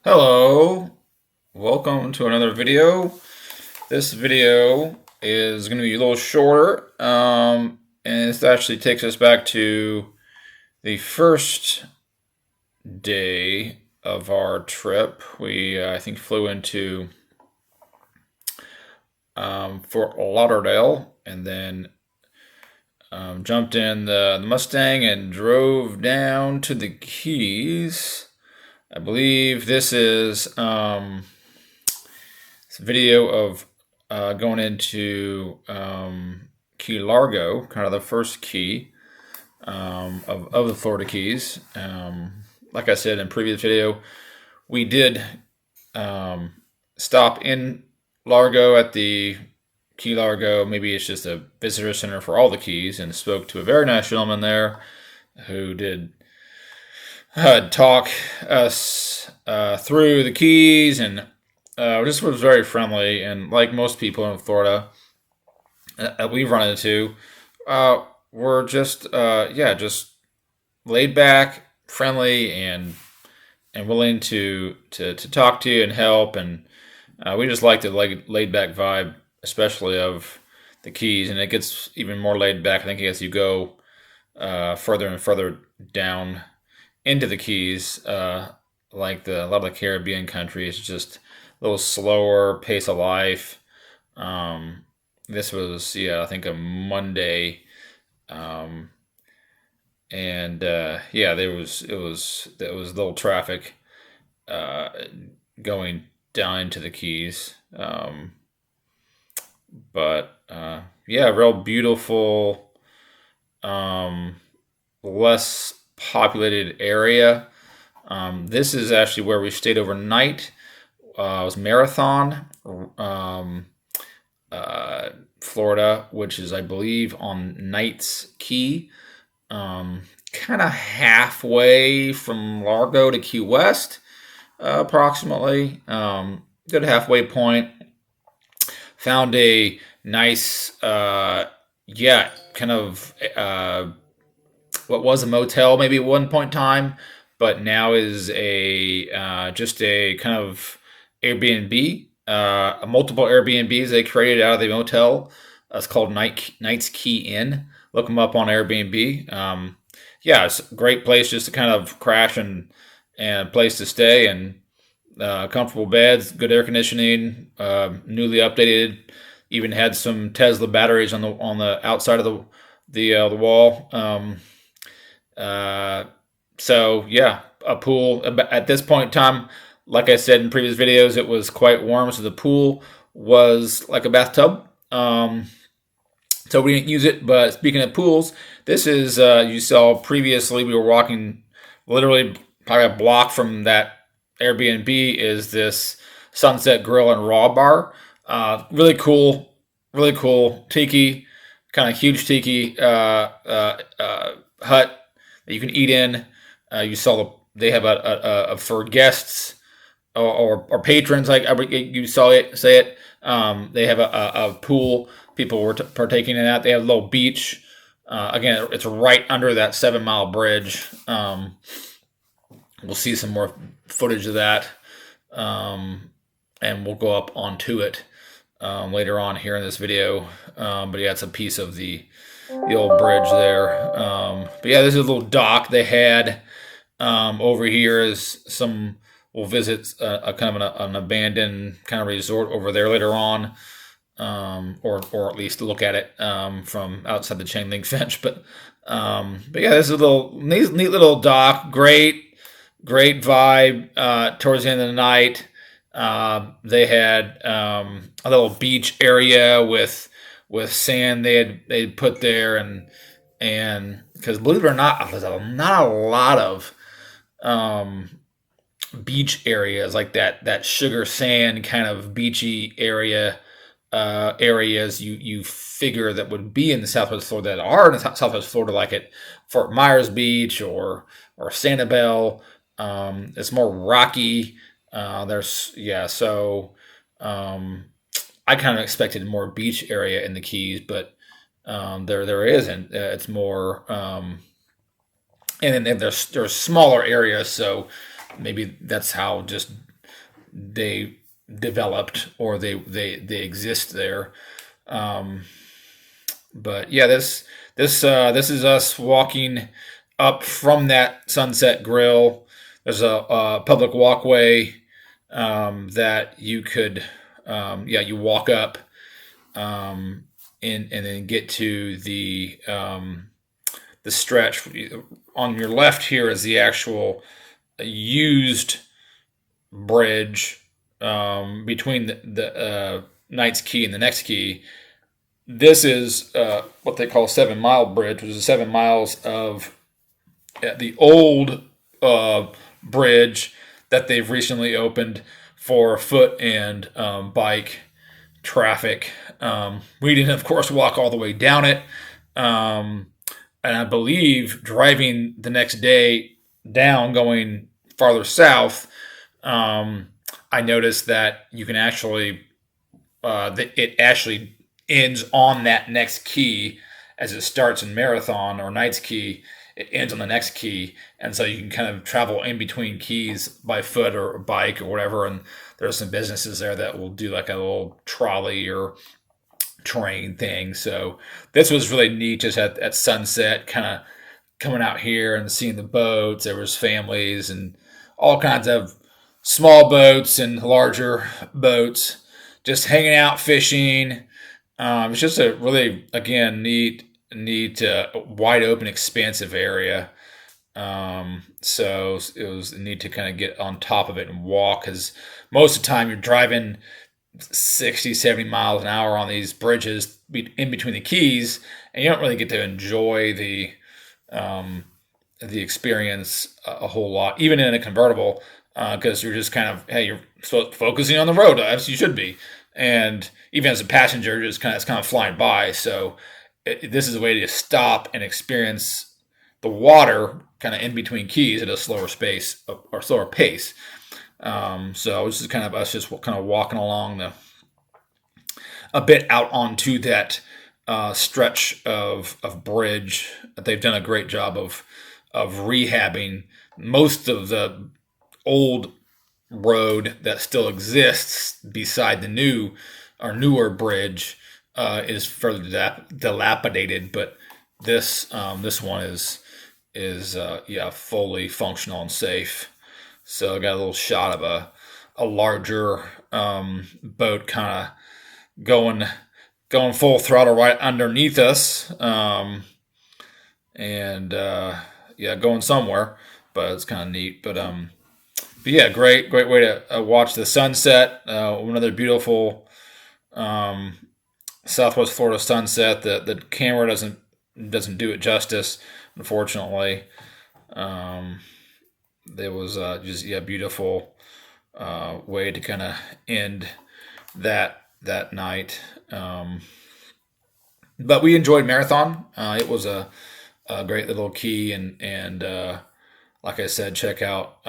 Hello, welcome to another video. This video is going to be a little shorter, and this actually takes us back to the first day of our trip. We, I think, flew into Fort Lauderdale and then jumped in the Mustang and drove down to the Keys. I believe this is it's a video of going into Key Largo, kind of the first key of the Florida Keys. Like I said in previous video, we did stop in Largo at the Key Largo. Maybe it's just a visitor center for all the Keys, and spoke to a very nice gentleman there who did talk us through the Keys, and just was very friendly. And like most people in Florida we've run into, we're just just laid back, friendly, and willing to talk to you and help. And we just like the laid back vibe, especially of the Keys. And it gets even more laid back, I think, as you go further and further down into the Keys. Like a lot of the Caribbean countries, just a little slower pace of life. This was, I think, a Monday, and there was little traffic going down into the Keys, but real beautiful, less populated area. This is actually where we stayed overnight. It was Marathan, Florida, which is, I believe, on Knights Key, kind of halfway from Largo to Key West, approximately. Good halfway point. Found a nice, kind of what was a motel maybe at one point in time, but now is a just a kind of Airbnb. Multiple Airbnbs they created out of the motel. It's called Knights Key Inn. Look them up on Airbnb. It's a great place just to kind of crash and place to stay, and comfortable beds, good air conditioning, newly updated. Even had some Tesla batteries on the outside of the wall. A pool. At this point in time, like I said in previous videos, it was quite warm, so the pool was like a bathtub. So we didn't use it. But speaking of pools, this is, you saw previously, we were walking literally probably a block from that Airbnb is this Sunset Grill and Raw Bar. Really cool tiki, kind of huge tiki hut that you can eat in. You saw they have a for guests or patrons, like you saw it say it. They have a pool. People were partaking in that. They have a little beach. Again, it's right under that 7 Mile bridge. We'll see some more footage of that, and we'll go up onto it later on here in this video. It's a piece of the old bridge there. This is a little dock they had. Over here is we'll visit a kind of an abandoned kind of resort over there later on, or at least look at it from outside the chain link fence. This is a neat little dock. Great vibe. Towards the end of the night, they had a little beach area with sand they'd put there, and because believe it or not, there's not a lot of beach areas like that sugar sand kind of beachy areas you figure that would be in the Southwest Florida, that are in the Southwest Florida, like at Fort Myers Beach or Sanibel. It's more rocky. I kind of expected more beach area in the Keys, but there isn't. It's more, and then there's smaller areas, so maybe that's how just they developed or they exist there. Um, but yeah, this is us walking up from that Sunset Grill. There's a public walkway that you could, yeah, you walk up um, and then get to the stretch. On your left here is the actual used bridge between the Knight's Key and the next key. This is what they call 7 Mile Bridge, which is 7 miles of the old bridge that they've recently opened for foot and bike traffic. We didn't, of course, walk all the way down it. And I believe driving the next day down, going farther south, I noticed that you can actually, it actually ends on that next key as it starts in Marathon or Knight's Key. It ends on the next key, and so you can kind of travel in between keys by foot or bike or whatever. And there's some businesses there that will do like a little trolley or train thing. So this was really neat, just at sunset, kind of coming out here and seeing the boats. There was families and all kinds of small boats and larger boats, just hanging out fishing. It's just a really, again, neat, wide open, expansive area. So it was neat to kind of get on top of it and walk, because most of the time you're driving 60, 70 miles an hour on these bridges in between the keys, and you don't really get to enjoy the experience a whole lot, even in a convertible, because you're just kind of, hey, you're focusing on the road as you should be, and even as a passenger, it's kind of flying by. So this is a way to stop and experience the water kind of in between keys at a slower space or slower pace. So this is kind of us just kind of walking along a bit out onto that stretch of bridge. They've done a great job of rehabbing most of the old road that still exists beside the new or newer bridge. Is further dilapidated, but this one is yeah, fully functional and safe. So I got a little shot of a larger boat kind of going full throttle right underneath us, and yeah, going somewhere. But it's kind of neat. But yeah, great way to watch the sunset. Another beautiful Southwest Florida sunset. The camera doesn't do it justice, unfortunately. There was just, yeah, beautiful way to kind of end that night. But we enjoyed Marathon. It was a great little key, and like I said, check out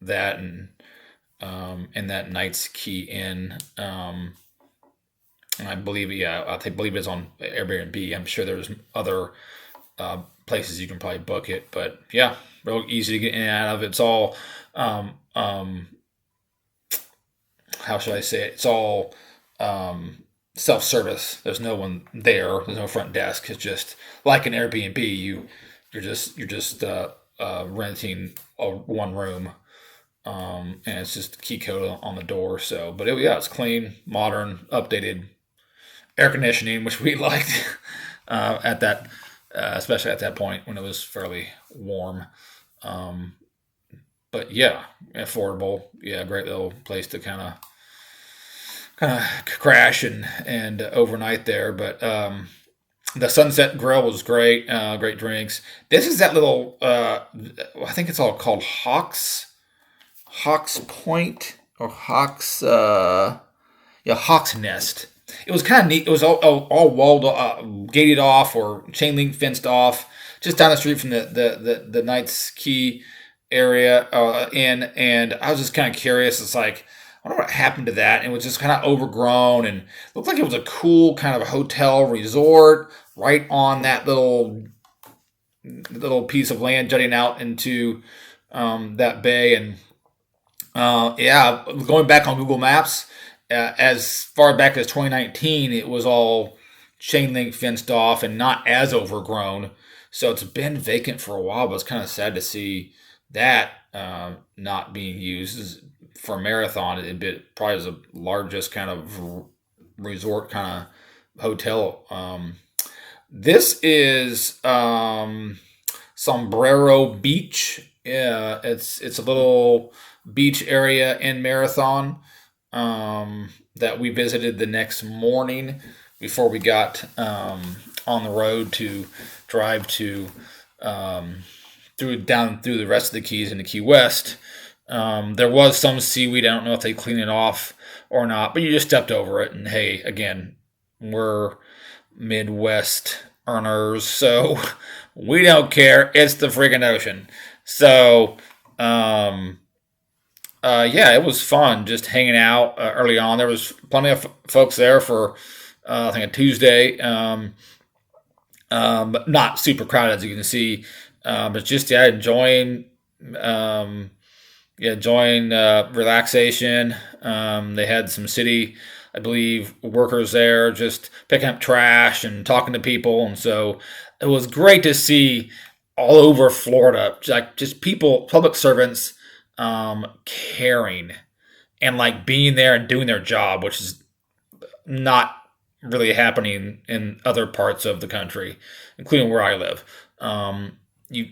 that and that Knight's Key Inn. And I believe, yeah, believe it's on Airbnb. I'm sure there's other places you can probably book it, but yeah, real easy to get in and out of. It's all, how should I say it? It's all self-service. There's no one there. There's no front desk. It's just like an Airbnb. You're just renting one room, and it's just a key code on the door. So, but yeah, it's clean, modern, updated. Air conditioning, which we liked at that, especially at that point when it was fairly warm. But yeah, affordable. Yeah, great little place to kind of crash and overnight there. But the Sunset Grill was great. Great drinks. This is that little. I think it's all called Hawks Point or Hawks. Yeah, Hawks Nest. It was kind of neat. It was all walled, gated off or chain link fenced off, just down the street from the Knight's Key area inn. And I was just kind of curious. It's like, I wonder what happened to that. And it was just kind of overgrown and looked like it was a cool kind of hotel resort right on that little piece of land jutting out into that bay. And yeah, going back on Google Maps, as far back as 2019, it was all chain link fenced off and not as overgrown. So it's been vacant for a while, but it's kind of sad to see that not being used for Marathon. It probably is the largest kind of resort kind of hotel. This is Sombrero Beach. Yeah, it's a little beach area in Marathon that we visited the next morning before we got on the road to drive to down through the rest of the Keys into Key West. There was some seaweed. I don't know if they cleaned it off or not, but you just stepped over it. And hey, again, we're Midwest earners, so we don't care. It's the freaking ocean. So, yeah, it was fun just hanging out early on. There was plenty of folks there for I think a Tuesday, but not super crowded as you can see. But just yeah, um, enjoying relaxation. They had some city, I believe, workers there just picking up trash and talking to people, and so it was great to see all over Florida, like just people, public servants, caring and like being there and doing their job, which is not really happening in other parts of the country, including where I live. You,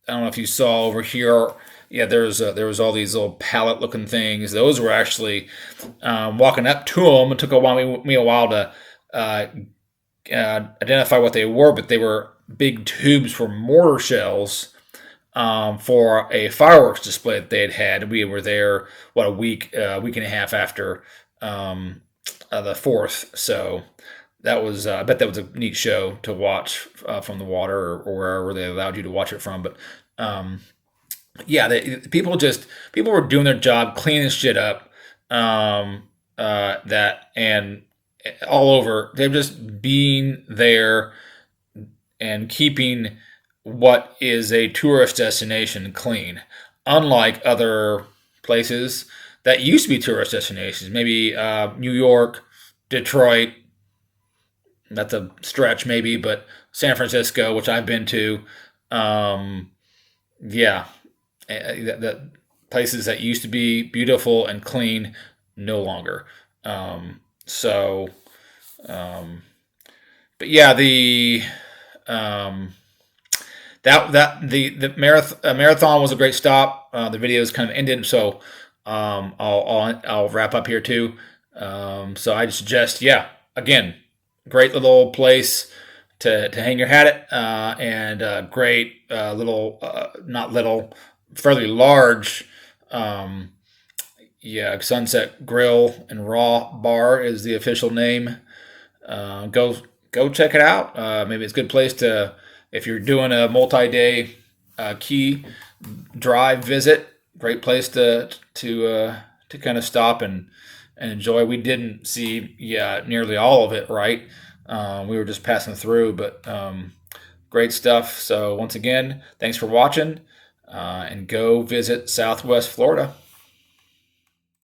I don't know if you saw over here. Yeah, there was all these little pallet looking things. Those were actually walking up to them. It took me a while to identify what they were, but they were big tubes for mortar shells for a fireworks display that they had. We were there a week and a half after the fourth. So that was I bet that was a neat show to watch from the water or wherever they allowed you to watch it from. But yeah, people were doing their job, cleaning shit up. That and all over. They're just being there and keeping what is a tourist destination clean, unlike other places that used to be tourist destinations. Maybe New York, Detroit. That's a stretch, maybe, but San Francisco, which I've been to. Um, yeah, that places that used to be beautiful and clean no longer. So, um, but yeah, the um, the marathon was a great stop. The video is kind of ended, so I'll wrap up here too. So I suggest, yeah, again, great little place to hang your hat at, and great little, not little, fairly large, um, yeah, Sunset Grill and Raw Bar is the official name. Go check it out. Maybe it's a good place to if you're doing a multi-day key drive visit. Great place to kind of stop and enjoy. We didn't see nearly all of it, right? We were just passing through, but great stuff. So once again, thanks for watching, and go visit Southwest Florida.